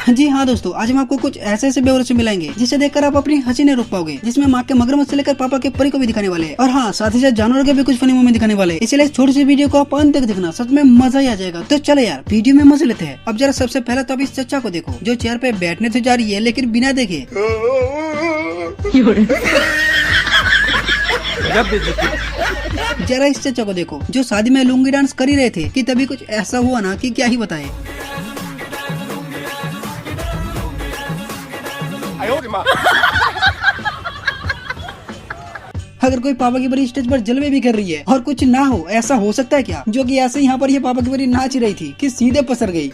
जी हाँ दोस्तों, आज हम आपको कुछ ऐसे ऐसे बेवरे से मिलाएंगे जिसे देखकर आप अपनी हंसी नहीं रोक पाओगे, जिसमें माँ के मगरमच्छ से लेकर पापा के परी को भी दिखाने वाले हैं। और हाँ, साथ ही साथ जानवरों के भी कुछ फनी मोमेंट दिखाने वाले हैं। इसलिए छोटी सी वीडियो को आप अंत तक देखना, सच में मजा ही आ जाएगा। तो चलो यार, वीडियो में मजे लेते हैं। अब जरा सबसे पहले तो आप इस चचा को देखो जो चेयर पे बैठने तो जा रही है लेकिन बिना देखे। जरा इस चचा को देखो जो शादी में लुंगी डांस कर ही रहे थे कि तभी कुछ ऐसा हुआ ना कि क्या ही बताए। अगर कोई पापा की परी स्टेज पर जलवे भी कर रही है और कुछ ना हो, ऐसा हो सकता है क्या? जो कि ऐसे यहाँ पर ये पापा की परी नाच रही थी कि सीधे पसर गई।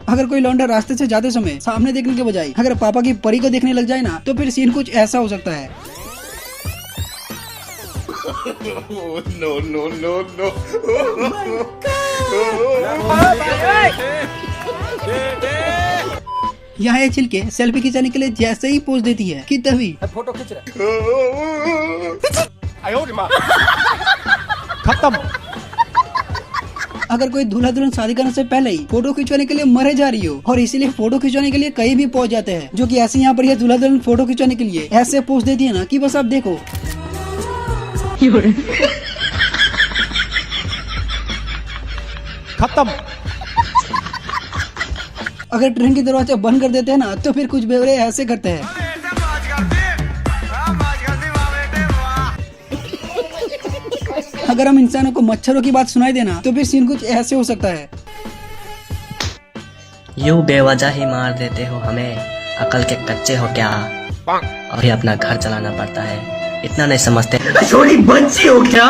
अगर कोई लौंडा रास्ते से जाते समय सामने देखने के बजाय अगर पापा की परी को देखने लग जाए ना, तो फिर सीन कुछ ऐसा हो सकता है। No, no, no, no. यहाँ ये छिलके सेल्फी खिंचाने के लिए जैसे ही पोज देती है कि तभी फोटो खींच रहा खत्म। अगर कोई दूल्हा दुल्हन शादी करने से पहले ही फोटो खिंचवाने के लिए मरे जा रही हो और इसीलिए फोटो खिंचवाने के लिए कहीं भी पहुंच जाते हैं, जो कि ऐसे यहाँ पर यह दूल्हा दुल्हन फोटो खिंचवाने के लिए ऐसे पोज देती है ना कि बस आप देखो। खत्म। अगर ट्रेन की दरवाजा बंद कर देते हैं ना, तो फिर कुछ बेवरे ऐसे करते हैं। अगर हम इंसानों को मच्छरों की बात सुनाई देना, तो फिर सीन कुछ ऐसे हो सकता है। यूं बेवजह ही मार देते हो हमें, अकल के कच्चे हो क्या? और ये अपना घर चलाना पड़ता है, इतना नहीं समझते? छोटी बच्ची हो क्या?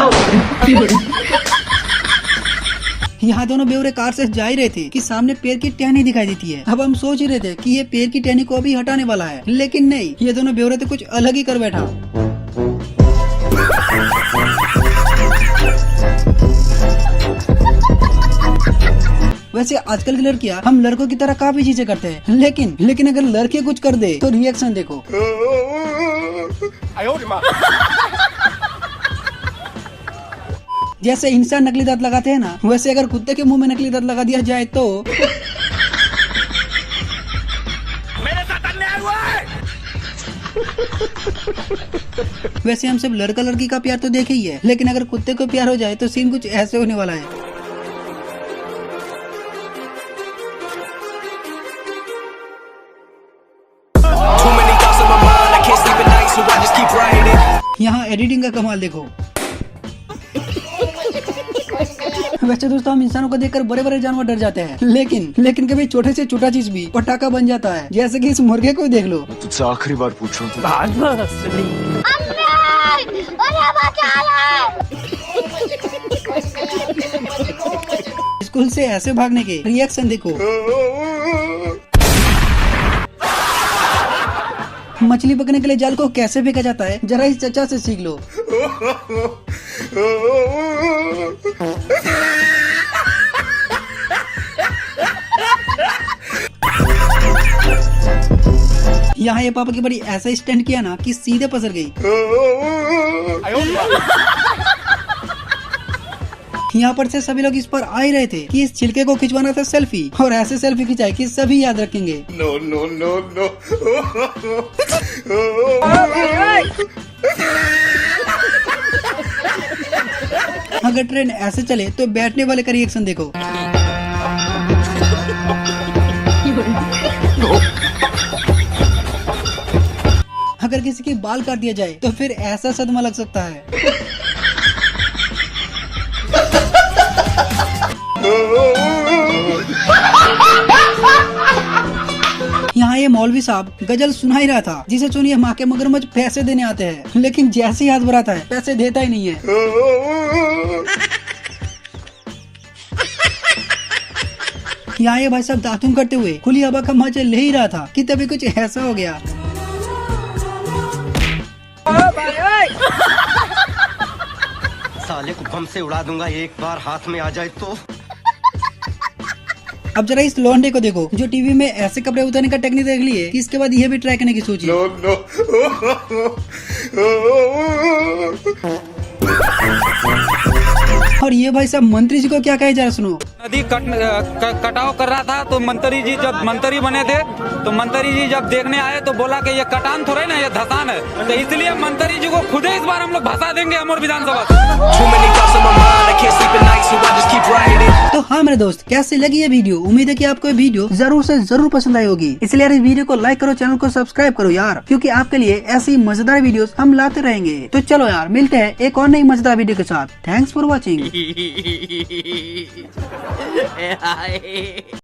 यहाँ दोनों बेवरे कार से जा ही रहे थे कि सामने पैर की टहनी दिखाई देती है। अब हम सोच ही रहे थे कि ये पैर की टहनी को अभी हटाने वाला है, लेकिन नहीं, ये दोनों बेवरे तो कुछ अलग ही कर बैठा। वैसे आजकल की लड़कियां हम लड़कों की तरह काफी चीजें करते हैं, लेकिन अगर लड़के कुछ कर दे तो रिएक्शन देखो। जैसे इंसान नकली दांत लगाते हैं ना, वैसे अगर कुत्ते के मुंह में नकली दांत लगा दिया जाए तो मेरे साथ अन्याय हुआ है। वैसे हम सब लड़का लड़की का प्यार तो देखे ही है, लेकिन अगर कुत्ते को प्यार हो जाए तो सीन कुछ ऐसे होने वाला है। यहाँ एडिटिंग का कमाल देखो। वैसे दोस्तों, हम इंसानों को देखकर बड़े बड़े जानवर डर जाते हैं, लेकिन कभी छोटे से छोटा चीज भी पटाखा बन जाता है, जैसे कि इस मुर्गे को देख लो। तुझसे आखिरी बार पूछ रहा हूँ। स्कूल से ऐसे भागने के रिएक्शन देखो। मछली पकड़ने के लिए जाल को कैसे फेंका जाता है, जरा इस चचा से सीख लो। यहाँ ये पापा की बड़ी ऐसा स्टैंड किया ना कि सीधे पसर गई। यहाँ पर से सभी लोग इस पर आ ही रहे थे कि इस छिलके को खिंचवाना था सेल्फी, और ऐसे सेल्फी खिंचाए कि सभी याद रखेंगे। No, no, no, no. अगर ट्रेन ऐसे चले तो बैठने वाले का रिएक्शन देखो। अगर किसी के बाल काट दिया जाए तो फिर ऐसा सदमा लग सकता है। यहाँ ये मौलवी साहब गजल सुना ही रहा था, जिसे सुनिए माँ के मगरमच्छ पैसे देने आते हैं, लेकिन जैसे ही हाथ बढ़ाता है पैसे देता ही नहीं है। यहाँ ये भाई साहब दातुन करते हुए खुली हवा का मजा ले ही रहा था कि तभी कुछ ऐसा हो गया। साले को बम से उड़ा दूंगा एक बार हाथ में आ जाए तो। अब जरा इस लौंडे को देखो जो टीवी में ऐसे कपड़े उतारने का टेक्निक देख लिए कि इसके बाद ये भी ट्राई करने की सोची। No, no. और ये भाई साहब मंत्री जी को क्या कहे जा रहा सुनो। नदी कटाव कर रहा था तो मंत्री जी जब मंत्री बने थे तो मंत्री जी जब देखने आए तो बोला कि ये कटान थोड़ा ना, ये धसान है, तो इसलिए मंत्री जी को खुद ही इस बार हम लोग भसा देंगे अमर विधानसभा से। तो हाँ मेरे दोस्त, कैसी लगी ये वीडियो? उम्मीद है कि आपको ये वीडियो जरूर से जरूर पसंद आई होगी। इसलिए यार इस वीडियो को लाइक करो, चैनल को सब्सक्राइब करो यार, क्योंकि आपके लिए ऐसी मजेदार वीडियोस हम लाते रहेंगे। तो चलो यार, मिलते हैं एक और नई मजेदार वीडियो के साथ। Thanks for watching.